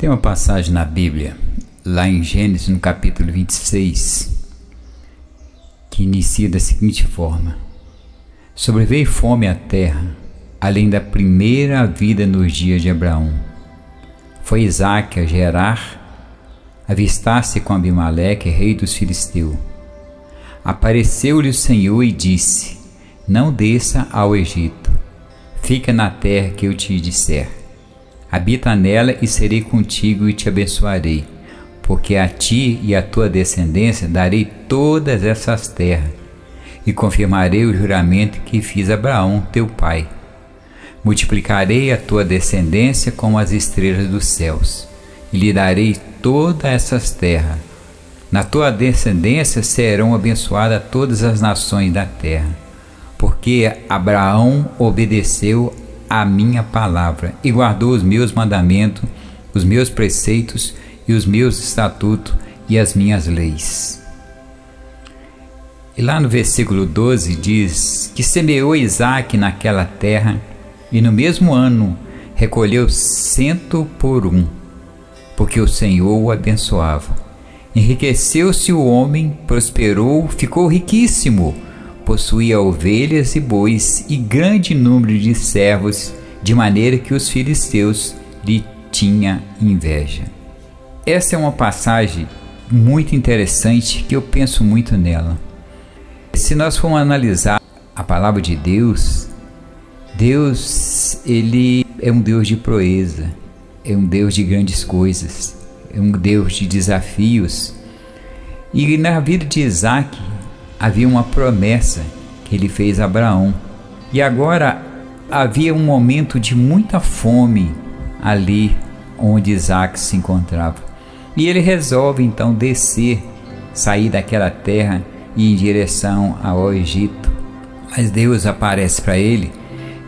Tem uma passagem na Bíblia, lá em Gênesis, no capítulo 26, que inicia da seguinte forma: sobreveio fome à terra, além da primeira vida nos dias de Abraão. Foi Isaque a Gerar, avistar-se com Abimeleque, rei dos filisteus. Apareceu-lhe o Senhor e disse: não desça ao Egito, fica na terra que eu te disser. Habita nela e serei contigo e te abençoarei, porque a ti e à tua descendência darei todas essas terras, e confirmarei o juramento que fiz a Abraão teu pai. Multiplicarei a tua descendência como as estrelas dos céus, e lhe darei todas essas terras. Na tua descendência serão abençoadas todas as nações da terra, porque Abraão obedeceu a minha palavra e guardou os meus mandamentos, os meus preceitos e os meus estatutos e as minhas leis. E lá no versículo 12 diz que semeou Isaque naquela terra e no mesmo ano recolheu 100 por 1, porque o Senhor o abençoava. Enriqueceu-se o homem, prosperou, ficou riquíssimo, possuía ovelhas e bois e grande número de servos, de maneira que os filisteus lhe tinham inveja. Essa é uma passagem muito interessante que eu penso muito nela. Se nós formos analisar a palavra de Deus, ele é um Deus de proeza, é um Deus de grandes coisas, é um Deus de desafios. E na vida de Isaque havia uma promessa que ele fez a Abraão. E agora havia um momento de muita fome ali onde Isaque se encontrava. E ele resolve então descer, sair daquela terra e ir em direção ao Egito. Mas Deus aparece para ele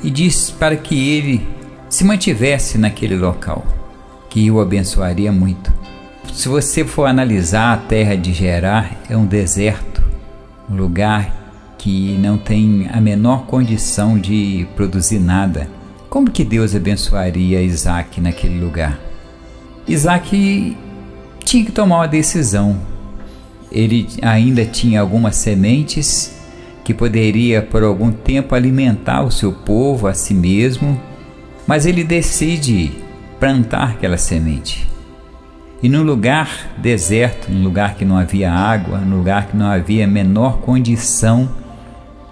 e diz para que ele se mantivesse naquele local, que o abençoaria muito. Se você for analisar a terra de Gerar, é um deserto, um lugar que não tem a menor condição de produzir nada. Como que Deus abençoaria Isaque naquele lugar? Isaque tinha que tomar uma decisão. Ele ainda tinha algumas sementes que poderia por algum tempo alimentar o seu povo, a si mesmo, mas ele decide plantar aquela semente. E num lugar deserto, num lugar que não havia água, num lugar que não havia a menor condição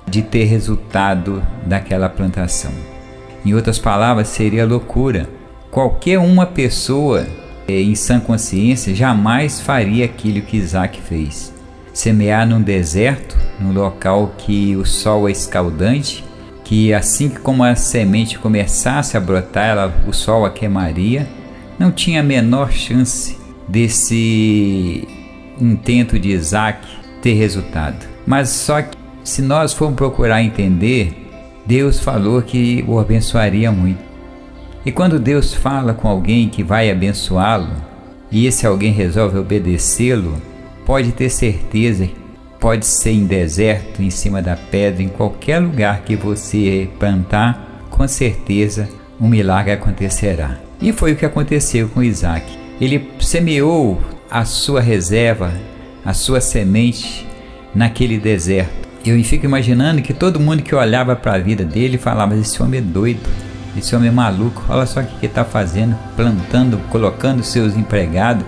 de ter resultado daquela plantação. Em outras palavras, seria loucura. Qualquer uma pessoa em sã consciência jamais faria aquilo que Isaque fez. Semear num deserto, num local que o sol é escaldante, que assim como a semente começasse a brotar, o sol a queimaria. Não tinha a menor chance desse intento de Isaque ter resultado. Mas só que se nós formos procurar entender, Deus falou que o abençoaria muito. E quando Deus fala com alguém que vai abençoá-lo, e esse alguém resolve obedecê-lo, pode ter certeza, pode ser em deserto, em cima da pedra, em qualquer lugar que você plantar, com certeza um milagre acontecerá. E foi o que aconteceu com Isaque. Ele semeou a sua reserva, a sua semente naquele deserto. Eu fico imaginando que todo mundo que olhava para a vida dele falava: esse homem é doido, esse homem é maluco, olha só o que ele está fazendo, plantando, colocando seus empregados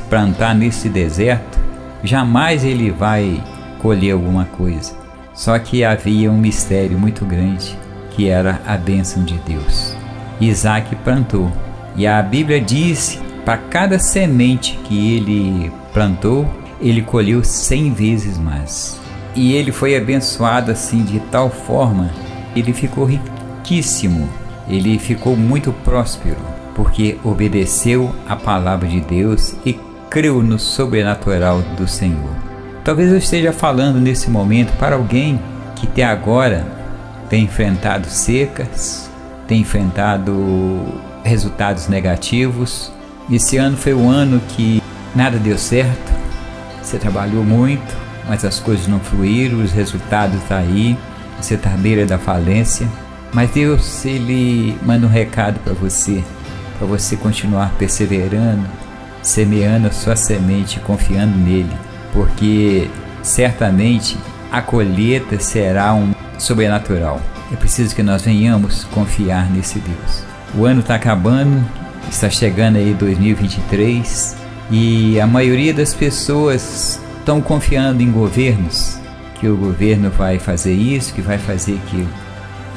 plantar nesse deserto. Jamais ele vai colher alguma coisa. Só que havia um mistério muito grande, que era a bênção de Deus. Isaque plantou, e a Bíblia diz: para cada semente que ele plantou, ele colheu 100 vezes mais. E ele foi abençoado assim de tal forma, ele ficou riquíssimo, ele ficou muito próspero, porque obedeceu a palavra de Deus e creu no sobrenatural do Senhor. Talvez eu esteja falando nesse momento para alguém que até agora tem enfrentado secas, tem enfrentado resultados negativos. Esse ano foi um ano que nada deu certo, você trabalhou muito, mas as coisas não fluíram, os resultados estão aí, você está à beira da falência. Mas Deus, Ele manda um recado para você. para você continuar perseverando, semeando a sua semente, confiando nele, porque certamente a colheita será sobrenatural. É preciso que nós venhamos confiar nesse Deus. O ano está acabando, está chegando aí 2023 e a maioria das pessoas estão confiando em governos, que o governo vai fazer isso, que vai fazer aquilo.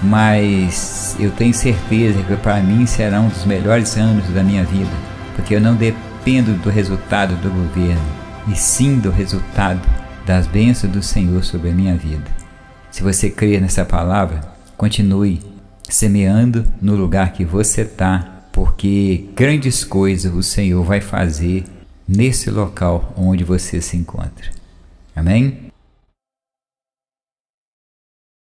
Mas eu tenho certeza que para mim será um dos melhores anos da minha vida, porque eu não dependo do resultado do governo, e sim do resultado das bênçãos do Senhor sobre a minha vida. Se você crê nessa palavra, continue semeando no lugar que você está, porque grandes coisas o Senhor vai fazer nesse local onde você se encontra. Amém?